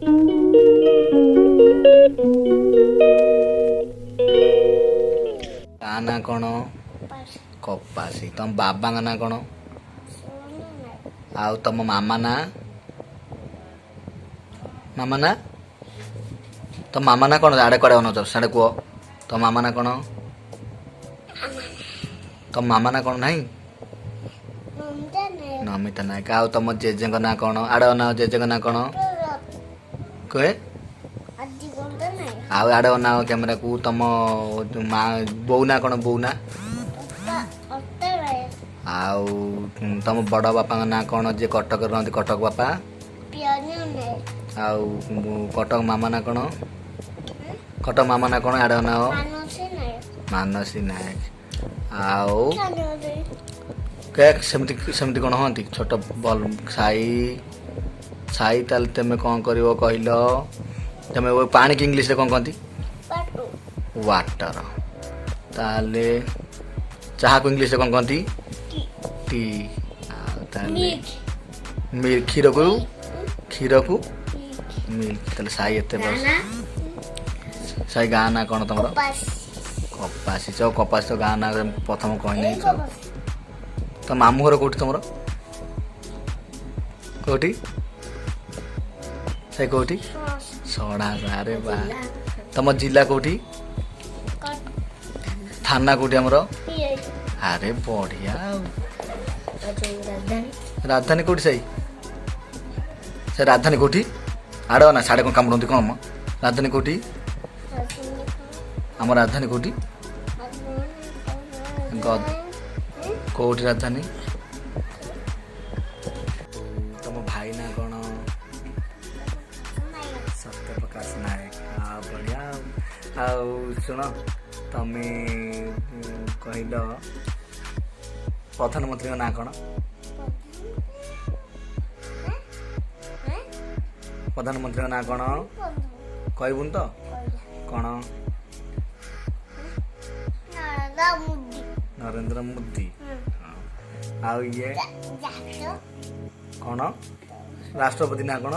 ତା ନା କ'ଣ? କପାସୀ। ତମ ବାବାଙ୍କ ନାଁ କ'ଣ? ଆଉ ତମ ମାମା ନା? ମାମା ନା? ତମ ମାମା ନା କ'ଣ? ଆଡ଼େ କୁଆଡ଼େ ଅନଉଛ ସାଡ଼େ କୁହ। ତମ ମାମା ନା କ'ଣ? ତମ ମାମା ନା କ'ଣ ନାହିଁ? ନମିତା ନାୟକ। ଆଉ ତମ ଜେଜେଙ୍କ ନାଁ କ'ଣ? ଆଡ଼େ ଅନାଅ। ଜେଜେଙ୍କ ନାଁ କ'ଣ କୁହେ? ଆଉ ଆଡ଼େ ଅନାଅ କ୍ୟାମେରାକୁ। ତମ ମା ବୋଉ ନା କ'ଣ? ବୋଉ ନା? ଆଉ ତମ ବଡ଼ ବାପାଙ୍କ ନାଁ କ'ଣ? ଯିଏ କଟକରେ ରହନ୍ତି, କଟକ ବାପା? ଆଉ କଟକ ମାମା ନା କ'ଣ? କଟକ ମାମା ନା କ'ଣ? ଆଡ଼େ ଅନାଅ। ମାନସୀ ନାୟକ। ଆଉ ସେମିତି ସେମିତି କ'ଣ ହୁଅନ୍ତି? ଛୋଟ ବଲ ସାଇ ସାଇ। ତାହେଲେ ତୁମେ କ'ଣ କରିବ କହିଲ? ତୁମେ ପାଣିକି ଇଂଲିଶରେ କ'ଣ କହନ୍ତି? ୱାଟର। ତାହେଲେ ଚାହାକୁ ଇଂଲିଶରେ କ'ଣ କହନ୍ତି? ଟି। ଆଉ ତାହେଲେ କ୍ଷୀରକୁ ମିଲ୍କ। ତାହେଲେ ସାଇ ଏତେ ବର୍ଷ। ସାଇ ଗାଁ ନାଁ କ'ଣ ତମର? କପାସୀ। କପାସୀ ତ ଗାଁ ନାଁ ପ୍ରଥମ କହିନେଇଛ। ତ ମାମୁଁ ଘର କୋଉଠି ତମର? କୋଉଠି? ସେ କୋଉଠି? ସଡ଼ା। ଆରେ ବା। ତମ ଜିଲ୍ଲା କୋଉଠି? ଥାନା କୋଉଠି ଆମର? ଆରେ ବଢ଼ିଆ। ରାଜଧାନୀ କୋଉଠି? ସେ ରାଜଧାନୀ କୋଉଠି? ଆଡ଼ ନା ସାଡ଼େ କ'ଣ କାମୁଡ଼ନ୍ତି କ'ଣ? ରାଜଧାନୀ କୋଉଠି? ଆମ ରାଜଧାନୀ କୋଉଠି? କୋଉଠି ରାଜଧାନୀ? ତମ ଭାଇ ନା କ'ଣ? ସତ୍ୟପ୍ରକାଶ ନାୟକ। ଆଉ ବଢ଼ିଆ। ଆଉ ଶୁଣ, ତମେ କହିଲ ପ୍ରଧାନମନ୍ତ୍ରୀଙ୍କ ନାଁ କ'ଣ? ପ୍ରଧାନମନ୍ତ୍ରୀଙ୍କ ନାଁ କ'ଣ କହିବୁନି ତ? କ'ଣ? ନରେନ୍ଦ୍ର ମୋଦି। ଆଉ ଇଏ କ'ଣ? ରାଷ୍ଟ୍ରପତି ନାଁ କ'ଣ?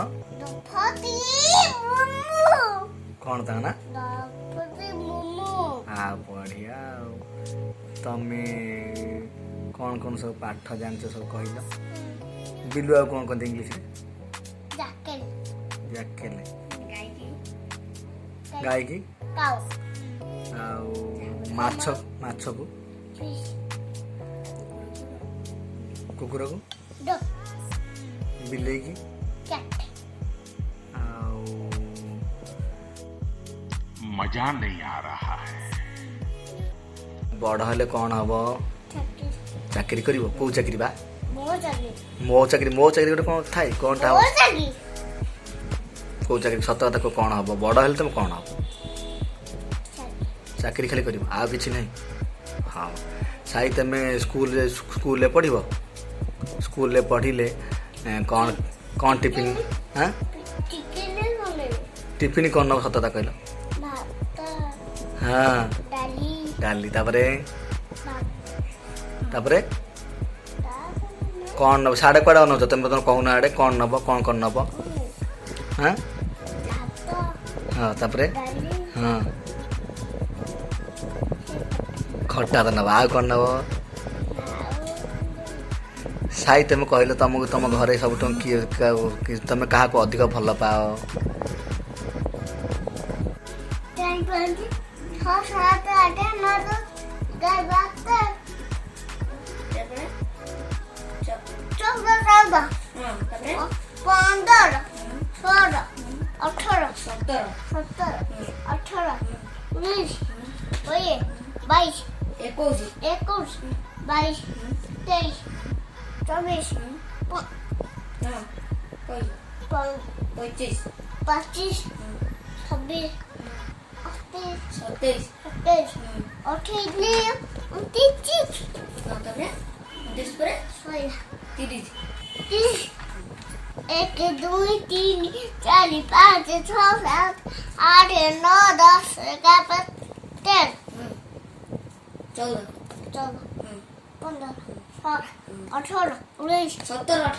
କ'ଣ ତାଙ୍କ ନାଁ? ଆଉ ବଢ଼ିଆ। ଆଉ ତମେ କ'ଣ କ'ଣ ସବୁ ପାଠ ଜାଣିଛ ସବୁ କହିଲ? ବିଲୁ ଆଉ କ'ଣ କହନ୍ତି ଇଂଲିଶରେ? ଜାକେଲେ। ଗାଈକି? ଆଉ ମାଛକୁ? କୁକୁରକୁ? ବିଲେଇକି? ଆଉ मजा नहीं आ रहा है। ବଡ଼ ହେଲେ କ'ଣ ହବ? ଚାକିରି କରିବ? କୋଉ ଚାକିରି ବା? ମୋ ଚାକିରି ଗୋଟେ କ'ଣ ଥାଏ? କ'ଣଟା ହବ? କୋଉ ଚାକିରି? ସତ କଥା କ'ଣ ହବ? ବଡ଼ ହେଲେ ତମେ କ'ଣ ହବ? ଚାକିରି ଖାଲି କରିବ, ଆଉ କିଛି ନାହିଁ? ହଁ। ସାଇ ତମେ ସ୍କୁଲରେ ପଢ଼ିବ? ସ୍କୁଲରେ ପଢ଼ିଲେ କ'ଣ ଟିଫିନ୍? ଟିଫିନ୍ କ'ଣ ନେବ? ସତ କଥା କହିଲ? ହଁ, ଡାଲି। ତାପରେ କ'ଣ ନେବ? ସାଡ଼େ କୁଆଡ଼େ ଅନଉଛ ତମେ? କହୁନ ଆଡ଼େ କ'ଣ ନେବ? କ'ଣ ନେବ? ହଁ ହଁ। ତାପରେ ହଁ, ଖଟା ତ ନେବ। ଆଉ କ'ଣ ନେବ? ସାଇ ତମେ କହିଲ ତମ ଘରେ ସବୁଠୁ କିଏ ତମେ କାହାକୁ ଅଧିକ ଭଲ ପାଅ? एक दुई तीन चार पाँच छः सात आठ नौ 10 11 12 13 14 15 16 18 19 17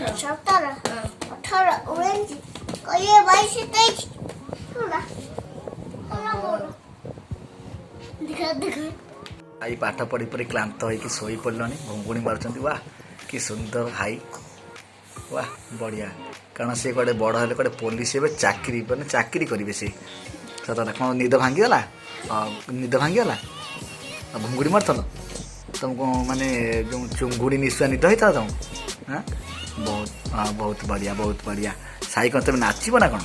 18 19 ये भाई से तेज थोड़ा थोड़ा मोड़ो दिखा दिखा आई पाठ पढ़ी पढ़ी क्लांत होइकी शोई पड़लनी घुंगुणी मारुଛନ୍ତି वाह कि सुंदर हाई वाह बढ़िया कारण सी कड़े बड़ हेले कड़े पुलिस हे चाकरी मैंने चाकरी करेंगे सी सतटा कौन निद भांगीगला निद भांगीगला घुंगुड़ी मारल तुमको माने जो चुंगुड़ी निशुआ निद होता तुम हाँ बहुत बढ़िया बहुत बढ़िया साई कौन तुम नाचब ना कौन